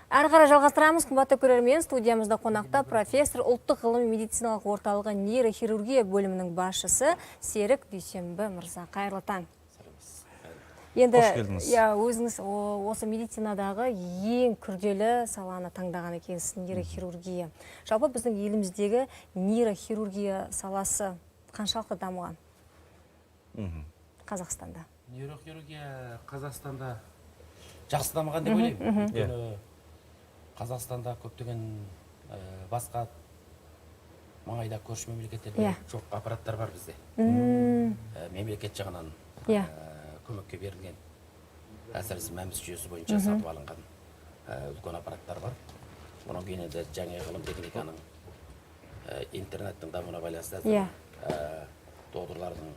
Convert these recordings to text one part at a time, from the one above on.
Әрі қарай жалғастырамыз. Қымбатты көрермен, студиямызда қонақта профессор ұлттық ғылыми медициналық орталығы нейрохирургия бөлімінің басшысы Серік Дүйсенбі мырза. Қайырлы таң. Енді өзіңіз осы медицинадағы ең күрделі саланы таңдаған екенсіз, нейрохирургия. Жалпы біздің еліміздегі нейрохирургия саласы қаншалықты дамыған Қазақстанда? Нейрохирургия Қазақстанда жақсы дамыған деп ойлаймын. Қазақстанда көптеген басқа маңайда көрші мемлекеттерде жоқ аппараттар бар бізде. Мемлекет жағынан көмекке берілген, әсіресе мәмс жүйесі бойынша сатып алынған үлкен аппараттар бар. Оның кейін енді жаңа ғылым техниканың интернеттің дамуына байланысты докторлардың,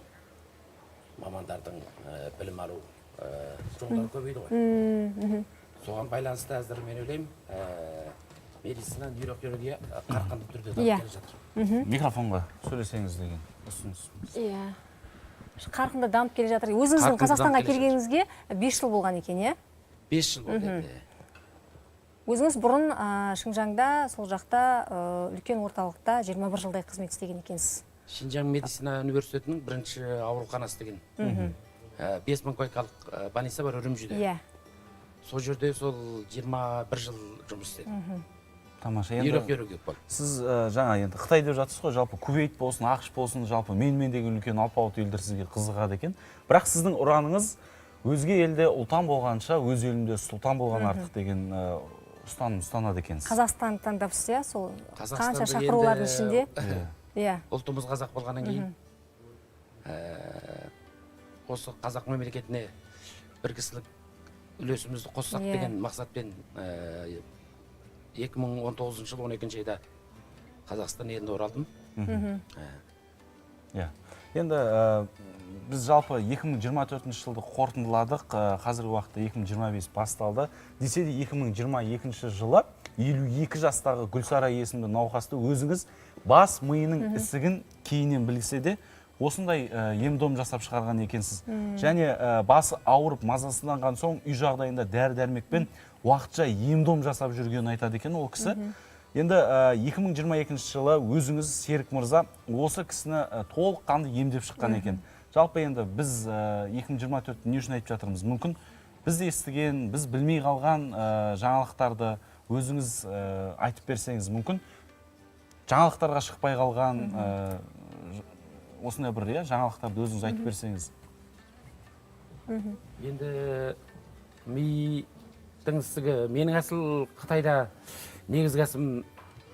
мамандардың білім алу жолдары көбейді ғой. Соған байланысты әзір мен ойлаймын, медицина, нейрохирургия қарқынды түрде дамып келе жатыр. Микрофонға сөйлесеңіз деген ұсыныс. Қарқынды дамып келе жатыр. Өзіңіздің Қазақстанға келгеніңізге 5 жыл болған екен, е? 5 жыл болды. Өзіңіз бұрын Шыңжаңда, сол жақта үлкен орталықта 21 жылдай қызмет істеген екенсіз. Шинжаң медицина университетінің бірінші ауруханасы деген 5000 койкалық больница бар Үрімжіде. Сол жерде сол 21 жыл жұмыс істеді. Тамаша. Нейрохирургия болды. Сіз жаңа енді Қытай деп жатсыз ғой, жалпы Кувейт болсын, ақш болсын, жалпы менмендегі үлкен алпауыт елдер сізге қызығады екен. Бірақ сіздің ұраныңыз өзге елде ұлтан болғанша, өз елімде сұлтан болған артық деген ұстаным ұстанады екенсіз. Қазақстанды таңдапсыз, сол қанша шақырулардың ішінде? Ұлтымыз қазақ болғаннан кейін осы қазақ мемлекетіне бір кісілік үлесімізді қоссақ деген мақсатпен 2019 жыл 12 айда Қазақстан еліне оралдым. Енді біз жалпы 2024 жылды қорытындыладық, қазіргі уақытта 2025 басталды. Десе де 2022 жылы 52 жастағы Гүлсара есімді науқасты өзіңіз бас миының ісігін кейіннен білсе де осындай ем-дом жасап шығарған екенсіз. Және басы ауырып мазасызданған соң үй жағдайында дәрі-дәрмекпен уақытша ем-дом жасап жүргенін айтады екен ол кісі. Енді 2022 жылы өзіңіз Серік мырза осы кісіні толыққанды емдеп шыққан екен. Жалпы енді біз 2024 не үшін айтып жатырмыз? Мүмкін біз естіген, біз білмей қалған жаңалықтарды өзіңіз айтып берсеңіз мүмкін. Жаңалықтарға шықпай қалған осындай бір жаңалықтарды өзіңіз айтып берсеңіз. Енді мидың ісігі, менің әсіл Қытайда негізгі әсім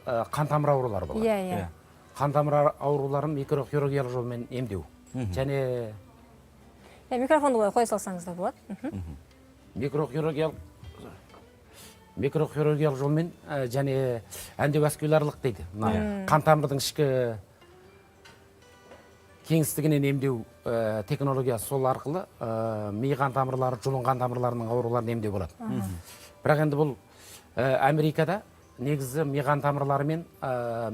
қан тамыр аурулары болады. Қан тамыр ауруларын микрохирургиялық жолмен емдеу. Және микрофонды олай қоя салсаңыз да болады. Микрохирургиялық жолмен және эндоваскулярлық дейді. Қан тамырдың ішкі кеңістігінен емдеу технологиясы сол арқылы ми қан тамырлары, жұлын қан тамырларының ауруларын емдеу болады. Бірақ енді бұл Америкада негізі ми қан тамырлары мен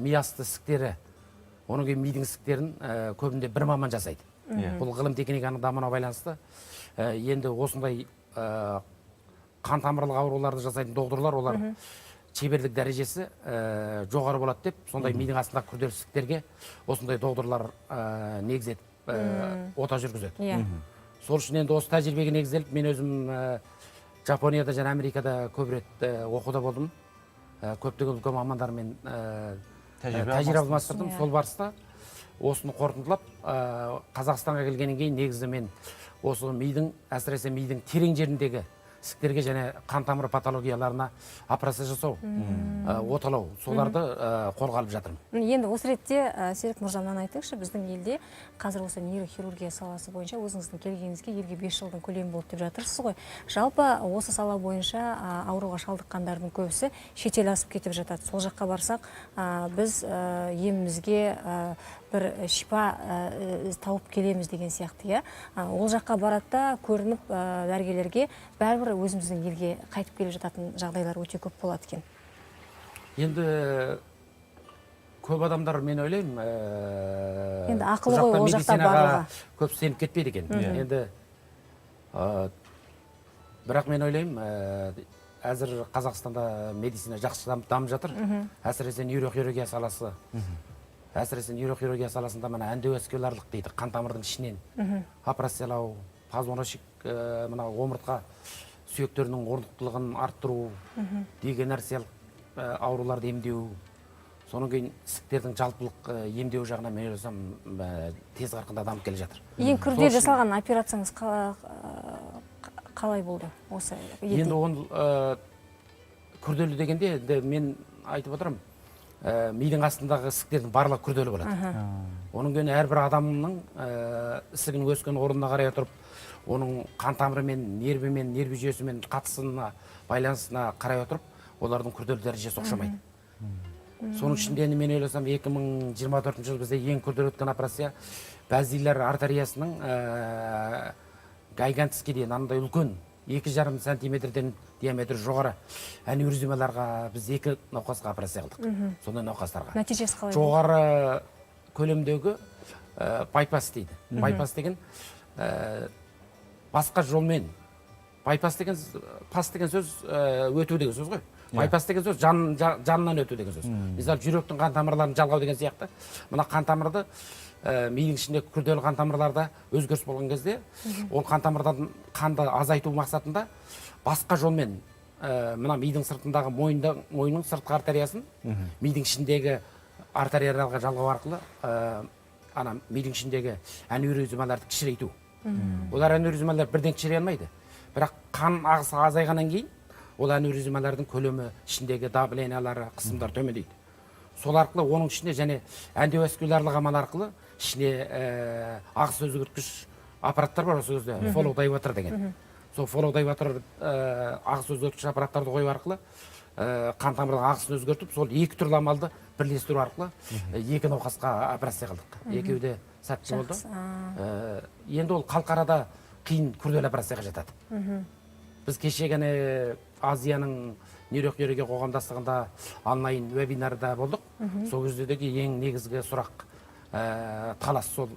ми асты ісіктері, оның кейін мидың ісіктерін көбінде бір маман жасайды. Бұл ғылым техниканың дамуына байланысты енді осындай қан тамырлық ауруларды жасайтын докторлар, олар шеберлік дәрежесі жоғары болады деп, сондай мидың астындағы күрделі ісіктерге осындай докторлар негізетіп ота жүргізеді. Сол үшін енді осы тәжірибеге негізделіп, мен өзім Жапонияда және Америкада көп рет оқуда болдым. Көптеген үлкен мамандармен тәжірибе алмастырдым. Сол барыста осыны қорытындылап, Қазақстанға келгеннен кейін негізі мен осы мидың, әсіресе мидың терең жеріндегі ісіктерге және қан тамыры патологияларына операция жасау, оталау, соларды қолға алып жатырмын. Енді осы ретте Серік мырзамнан айтыңызшы, біздің елде қазір осы нейрохирургия саласы бойынша өзіңіздің келгеніңізге елге 5 жылдың көлемі болды деп жатырсыз ғой. Жалпы осы сала бойынша ауруға шалдыққандардың көбісі шетел асып кетіп жатады. Сол жаққа барсақ, біз емімізге бір шипа тауып келеміз деген сияқты. Ол жаққа баратта көрініп дәрігерлерге бәрібір өзіміздің елге қайтып келіп жататын жағдайлар өте көп болады екен. Енді көп адамдар мен ойлаймын, енді ақылы ғой ол жақта барлығы. Көп сеніп кетпейді екен. Енді бірақ мен ойлаймын, әзір Қазақстанда медицина жақсы дамып жатыр. Әсіресе нейрохирургия саласы. Әсіресе нейрохирургия саласында мына эндоваскуларлық дейді, қан тамырдың ішінен операциялау, позвоночник, мына омыртқа сүйектерінің орнықтылығын арттыру, дегенерациялық ауруларды емдеу, соның кейін ісіктердің жалпылық емдеу жағынан мен ойласам тез қарқында дамып келе жатыр. Ең күрделі жасалған операцияңыз қалай болды осы? Енді ол күрделі дегенде мен айтып отырмын, мидың астындағы ісіктердің барлығы күрделі болады. Оның кейін әрбір адамның ісігінің өскен орнына қарай отырып, оның қан тамырымен, нервімен, нерві жүйесімен қатысына, байланысына қарай отырып, олардың күрделі дәрежесі ұқсамайды. Соның ішінде мен ойласам 2024 жыл бізде ең күрделі өткен операция базилар артериясының гигантский дейін андай үлкен 2,5 сантиметрден диаметрі жоғары аневризмаларға біз 2 науқасқа операция қылдық. Сондай науқастарға. Нәтижесі қалай? Жоғары көлемдегі байпас дейді. Байпас деген басқа жолмен, байпас деген сөз өту деген сөз ғой. Байпас деген сөз жанынан өту деген сөз. Мысалы жүректің қан тамырларын жалғау деген сияқты. Мына қан тамырды мидың ішінде күрделі қан тамырларда өзгеріс болған кезде, ол қан тамырдан қанды азайту мақсатында басқа жолмен мына мидың сыртындағы мойынның сыртқы артериясын мидың ішіндегі артерияларға жалғау арқылы ана мидың ішіндегі аневризмаларды кішірейту. Олар аневризмалар бірден кішірей алмайды. Бірақ қан ағысы азайғаннан кейін ол аневризмалардың көлемі, ішіндегі давлениялары, қысымдар төмендейді. Сол арқылы оның ішіне және эндоваскуларлық амал арқылы ішіне ағыс өзгерткіш аппараттар бар осы кезде, follow diverter деген. Сол follow diverter ағыс өзгерткіш аппараттарды қою арқылы қан тамырдың ағысын өзгертіп, сол екі түрлі амалды бірлестіру арқылы екі науқасқа операция қылдық. Екеуі де сәтті болды. Енді ол халықарада қиын күрделі операцияға жатады. Біз кеше ғана Азияның нейрохирургия қоғамдастығында онлайн вебинарда болдық. Сол кездегі ең негізгі сұрақ талас сол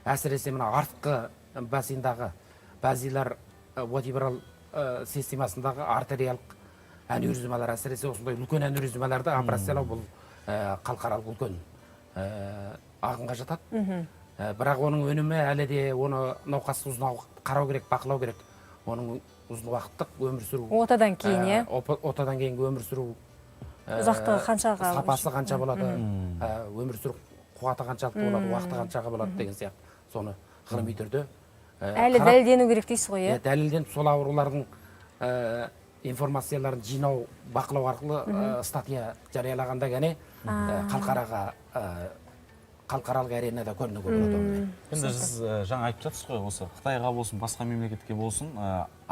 әсіресе мына артқы басындағы базилар вертебрал системасындағы артериялық аневризмалар, әсіресе осындай үлкен аневризмаларды операциялау бұл халықаралық үлкен ағынға жатады. Бірақ оның өнімі әлі де оны науқасты ұзын уақыт қарау керек, бақылау керек. Оның ұзын уақыттық өмір сүру. Отадан кейін, е? Отадан кейінгі өмір сүру. Ұзақтығы қаншаға? Сапасы қанша болады, өмір сүру қуаты қаншалықты болады, уақыты қаншаға болады деген сияқты. Соны ғылыми түрде әлі дәлелдену керек дейсіз ғой, е? Дәлелденіп сол аурулардың информацияларын жинау, бақылау арқылы статья жариялағанда ғана халықаралық аренада көрінуге болады. Енді сіз жаңа айтып жатсыз ғой, осы Қытайға болсын, басқа мемлекетке болсын,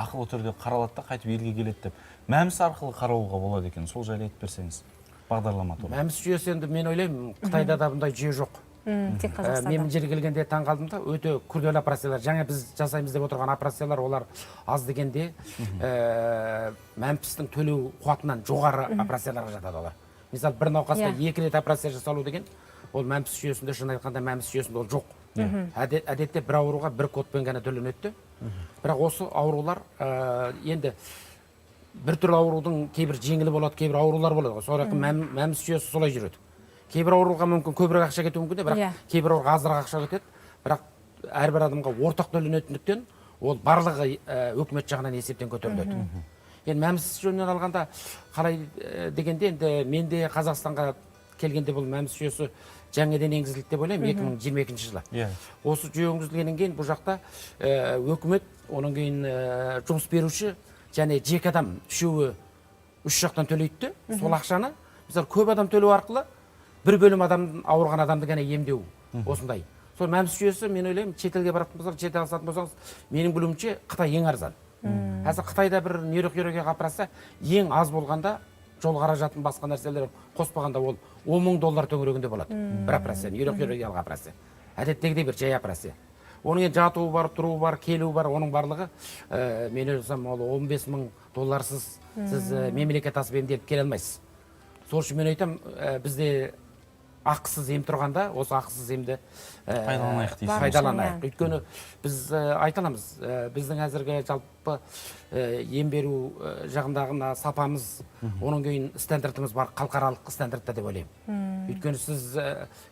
ақылы түрде қаралады да қайтып елге келеді деп. Мәмс арқылы қарауға болады екен. Сол жайлы айтып берсеңіз, бағдарлама туралы. Мәмс жүйесі енді мен ойлаймын, Қытайда да бұндай жүйе жоқ. Тек Қазақстанда. Мен жерге келгенде таң қалдым да, өте күрделі операциялар. Жаңа біз жасаймыз деп отырған операциялар, олар аз дегенде мәмпістің төлеу қуатынан жоғары операцияларға жатады олар. Мысалы, бір науқасқа 2 рет операция жасалу деген, ол мәмпіс жүйесінде, шын айтқанда мәмпіс жүйесінде ол жоқ. Әдетте бір ауруға бір кодпен ғана төленеді. Бірақ осы аурулар енді бір түрлі аурудың кейбір жеңілі болады, кейбір аурулар болады. Сол мәмпіс жүйесі солай жүреді. Кейбір ауруға мүмкін көбірек ақша кетуі мүмкін, бірақ кейбір ауруға азырақ ақша кетеді. Бірақ әрбір адамға ортақ төленетіндіктен ол барлығы өкімет жағынан есептен көтеріледі. Енді мәміс жөнінен алғанда қалай дегенде, енді мен де Қазақстанға келгенде бұл мәміс жүйесі жаңадан енгізілді деп ойлаймын 2022 жылы. Осы жүйе енгізілгеннен кейін бұл жақта өкімет, оның кейін жұмыс беруші және жеке адам үшеуі үш жақтан төлейді. Сол ақшаны мысалы көп адам төлеу арқылы бір бөлім ауырған адамды ғана емдеу осындай. Сол мәміс жүйесі мен ойлаймын, шетелге баратын болсаңыз, шетел алатын болсаңыз, менің білуімше Қытай ең арзан. Қазір Қытайда бір нейрохирургияға апарса, ең аз болғанда жол қаражатын басқа нәрселер қоспағанда ол $10,000 төңірегінде болады. Бір операция, нейрохирургиялық операция. Әдеттегідей бір жай операция. Оның енді жатуы бар, тұруы бар, келуі бар, оның барлығы мен ойласам ол $15,000 сіз мемлекет асып емделіп келе алмайсыз. Сол үшін мен айтам, бізде ақысыз ем тұрғанда осы ақысыз емді пайдаланайық дейсіз. пайдаланайық. Өйткені біз айта аламыз, біздің әзірге жалпы ем беру жағындағы сапамыз, оның кейін стандартымыз бар, халықаралық стандартта деп ойлаймын. Өйткені сіз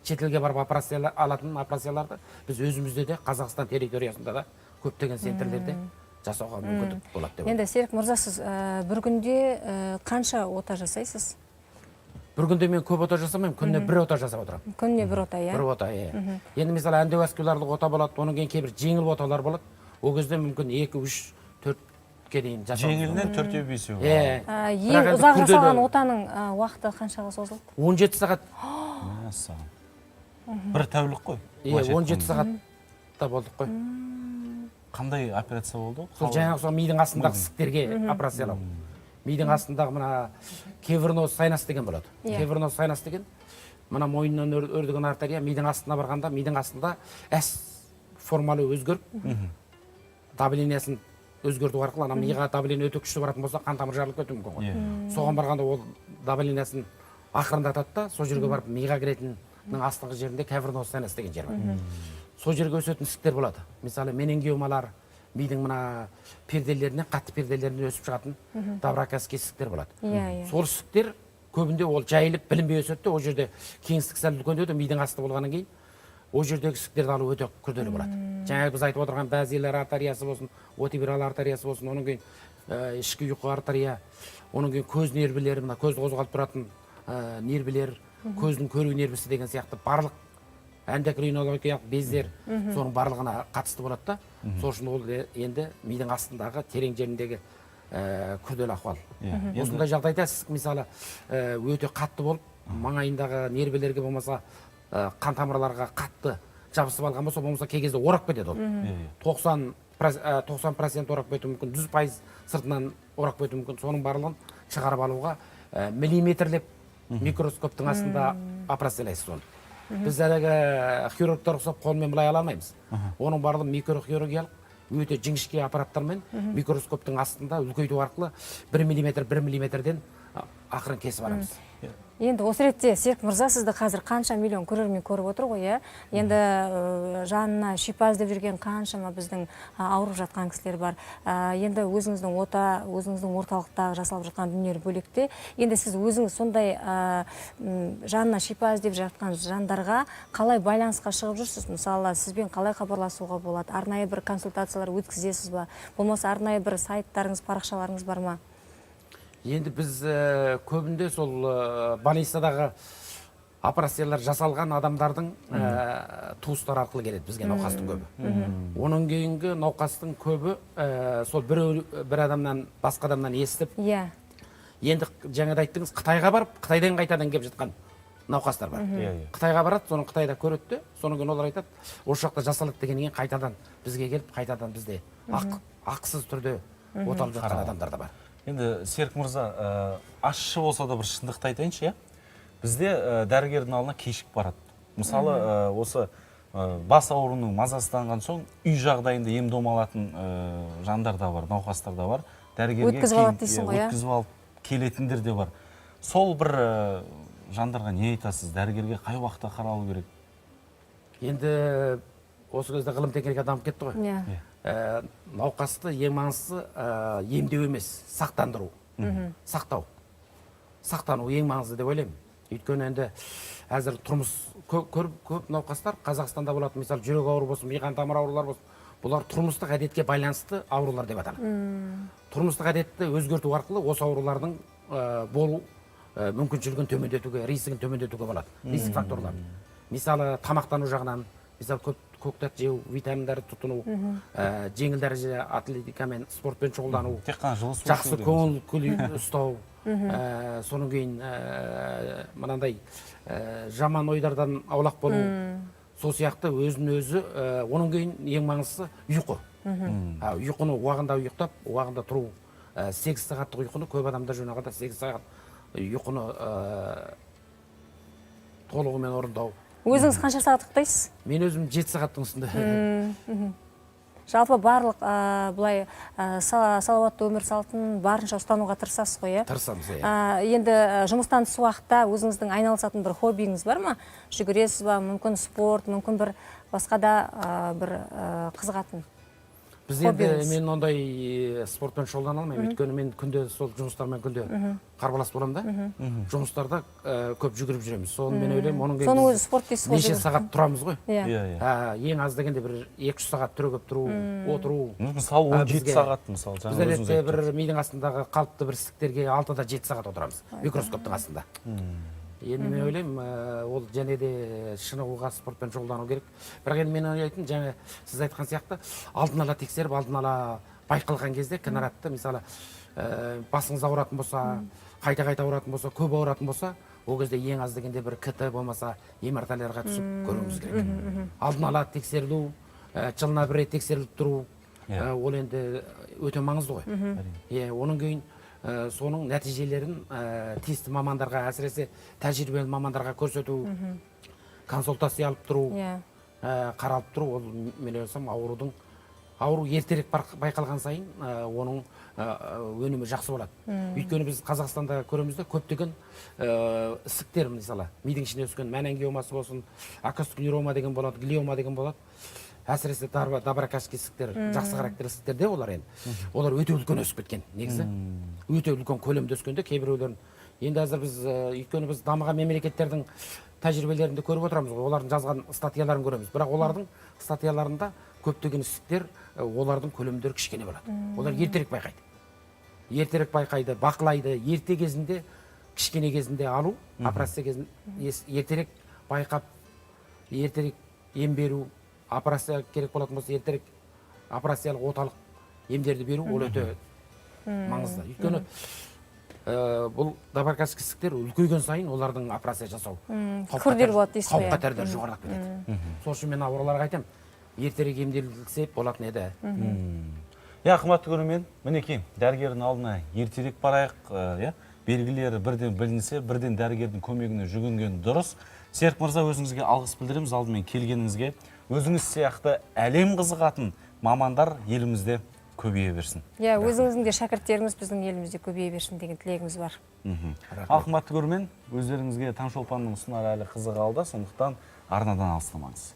шетелге барып операция алатын операцияларды біз өзімізде де Қазақстан территориясында да көптеген центрлерде жасауға мүмкіндік болады деп ойлаймын. Енді Серік мырза, сіз бір күнде қанша ота жасайсыз? Бір күнде мен көп ота жасамаймын, күніне бір ота жасап отырамын. Күніне бір ота, Бір ота, Енді мысалы эндоваскуларлық ота болады, оның кейін кейбір жеңіл оталар болады. Ол кезде мүмкін 2, 3, 4-ке дейін жасау. Жеңілінен 4-5-еу. Ең ұзақ жасалған отаның уақыты қаншаға созылды? 17 сағат. Бір тәулік қой. 17 сағатта болдық қой. Қандай операция болды? Сол жаңағы сол мидың астындағы ісіктерге операциялау. Мидың астындағы мына кеверноз сайнас деген болады. Кеверноз сайнас деген мына мойыннан өрдіген артерия мидың астына барғанда, мидың астында әс формалы өзгеріп, давлениесін өзгерту арқылы, ана миға давление өте күшті баратын болса, қан тамыр жарылып кетуі мүмкін ғой. Соған барғанда ол давлениесін ақырындатады да, сол жерге барып миға кіретіннің астыңғы жерінде кеверноз сайнас деген жер бар. Сол жерге өсетін ісіктер болады. Мысалы, менингиомалар, мидың мына перделерінен, қатты перделерінен өсіп шығатын давракасский ісіктер болады. Сол ісіктер көбінде ол жайылып білінбей өседі, ол жерде кеңістік сәл үлкендеді, мидың асты болғаннан кейін, ол жердегі ісіктерді алу өте күрделі болады. Жаңағы біз айтып отырған базилар артериясы болсын, отибирал артериясы болсын, оның кейін ішкі ұйқы артерия, оның кейін көз нервілері, мына көзді қозғалып тұратын нервілер, көздің көру нервісі деген сияқты барлық эндокринологиялық бездер соның барлығына қатысты болады да. Сол үшін ол енді мидың астындағы терең жеріндегі күрделі ахуал. Осындай жағдайда сіз мысалы өте қатты болып, маңайындағы нервілерге болмаса қан тамырларға қатты жабысып алған болса, кей кезде орап кетеді ол. 90% орап кетуі мүмкін, 100% сыртынан орап кетуі мүмкін. Соның барлығын шығарып алуға миллиметрлеп микроскоптың астында операциялайсыз оны. Біз әлгі хирургтар ұқсап қолмен былай ала алмаймыз. Оның барлығы микрохирургиялық өте жіңішке аппараттармен микроскоптың астында үлкейту арқылы 1 миллиметрден ақырын кесіп аламыз. Енді осы ретте Серік мырза, сізді қазір қанша миллион көрермен көріп отыр ғой, енді жанына шипа іздеп жүрген қаншама біздің ауырып жатқан кісілер бар. Енді өзіңіздің орталықтағы жасалып жатқан дүниелер бөлекте, енді сіз өзіңіз сондай жанына шипа іздеп жатқан жандарға қалай байланысқа шығып жүрсіз? Мысалы, сізбен қалай хабарласуға болады? Арнайы бір консультациялар өткізесіз ба? Болмаса арнайы бір сайттарыңыз, парақшаларыңыз бар ма? Енді біз көбінде сол больницадағы операциялар жасалған адамдардың туыстары арқылы келеді бізге науқастың көбі. Оның кейінгі науқастың көбі сол бір адамнан, басқа адамнан естіп, енді жаңада айттыңыз, Қытайға барып, Қытайдан қайтадан келіп жатқан науқастар бар. Қытайға барады, соны Қытайда көреді, соның кейін олар айтады, осы жақта жасалады дегеннен кейін қайтадан бізге келіп, қайтадан бізде ақысыз түрде оталып жатқан адамдар да бар. Енді Серік мырза, ащы болса да бір шындықты айтайыншы, бізде дәрігердің алдына кешік барады. Мысалы, осы бас ауруының мазасызданған соң үй жағдайында ем-дом алатын жандар да бар, науқастар да бар. Дәрігерге өткізіп алып келетіндер де бар. Сол бір жандарға не айтасыз? Дәрігерге қай уақытта қаралу керек? Енді осы кезде ғылым техника дамып кетті ғой. Науқасты ең маңыздысы емдеу емес, сақтандыру, сақтау. Сақтану ең маңызды деп ойлаймын. Өйткені енді әзір тұрмыс көп науқастар Қазақстанда болады, мысалы жүрек ауруы болсын, ми қан тамыр аурулар болсын, бұлар тұрмыстық әдетке байланысты аурулар деп аталады. Тұрмыстық әдетті өзгерту арқылы осы аурулардың болу мүмкіншілігін төмендетуге, рискін төмендетуге болады. Риск факторлар. Мысалы тамақтану жағынан, мысалы көктат жеу, витаминдарды тұтыну, жеңіл дәреже атлетикамен, спортпен шұғылдану, жақсы көңіл күй ұстау, соның кейін мынандай жаман ойдардан аулақ болу, сол сияқты өзін өзі, оның кейін ең маңыздысы ұйқы. Ұйқыны уағында ұйықтап, уағында тұру, 8 сағаттық ұйқыны көп адамда жөнағада 8 сағат ұйқыны толығымен орындау. Өзіңіз қанша сағат ұйықтайсыз? Мен өзім 7 сағаттың үстінде. Жалпы барлық былай салауатты өмір салтын барынша ұстануға тырысасыз ғой, иә? Тырысамыз, Енді жұмыстан тыс уақытта өзіңіздің айналысатын бір хоббиіңіз бар ма? Жүгіресіз ба, мүмкін спорт, мүмкін бір басқа да бір қызығатын? Біз енді мен ондай спортпен шұғылдана алмаймын, өйткені мен күнде сол жұмыстармен күнде қарбалас боламын да. Жұмыстарда көп жүгіріп жүреміз. Соны мен ойлаймын, оның соның өзі спорт дейсіз ғой. неше сағат тұрамыз ғой. Иә. Ең аз дегенде бір 200 сағат түрегеп тұру, отыру. Мысалы 17 сағат мысалы. Біз әдетте бір мидың астындағы қалыпты бір ісіктерге 6-да 7 сағат отырамыз, микроскоптың астында. Енді мен ойлаймын, ол және де шынығуға спортпен шұғылдану керек. Бірақ енді мен ойлайтын, жаңа сіз айтқан сияқты, алдын ала тексеріп, алдын ала байқалған кезде кінәратты, мысалы, басыңыз ауыратын болса, қайта-қайта ауыратын болса, көп ауыратын болса, ол кезде ең аз дегенде бір КТ болмаса, МРТ-лерға түсіп көруіміз керек. Алдын ала тексерілу, жылына бір рет тексеріліп тұру, ол енді өте маңызды ғой. Оның кейін соның нәтижелерін тиісті мамандарға, әсіресе тәжірибелі мамандарға көрсету, консультация алып тұру, қаралып тұру, ол мен ойласам ауру ертерек байқалған сайын оның өнімі жақсы болады. Өйткені біз Қазақстанда көреміз де көптеген ісіктер, мысалы, мидың ішіне өскен мәнангиомасы болсын, акустик нейрома деген болады, глиома деген болады. Әсіресе доброкачественный ісіктер, жақсы характерлі ісіктерде олар енді. Олар өте үлкен өсіп кеткен, негізі. Өте үлкен көлемде өскенде кейбіреулерін. Енді әзір біз, өйткені біз дамыған мемлекеттердің тәжірибелерінде көріп отырамыз ғой, олардың жазған статьяларын көреміз. Бірақ олардың статьяларында көптеген ісіктер, олардың көлемдері кішкене болады. Олар ертерек байқайды. Ертерек байқайды, бақылайды, ерте кезінде, кішкене кезінде алу, операция кезінде ертерек байқап, ертерек ем беру, операция керек болатын болса, ертерек операциялық оталық емдерді беру, ол өте маңызды. Өйткені бұл доброкачественный ісіктер үлкейген сайын олардың операция жасау күрделі болады дейсіз ғой. Қауіп-қатерлері жоғарылап кетеді. Сол үшін мен ауруларға айтамын, ертерек емделсе болатын еді. Қымбатты көрермен, мінекей, дәрігердің алдына ертерек барайық, белгілері бірден білінсе, бірден дәрігердің көмегіне жүгінген дұрыс. Серік мырза, өзіңізге алғыс білдіреміз алдымен келгеніңізге. Өзіңіз сияқты әлем қызығатын мамандар елімізде көбейе берсін. Өзіңіздің де шәкірттеріңіз біздің елімізде көбейе берсін деген тілегіміз бар. Қымбатты көрермен, өздеріңізге Таңшолпанның ұсынар әлі қызық алды, сондықтан арнадан алыстамаңыз.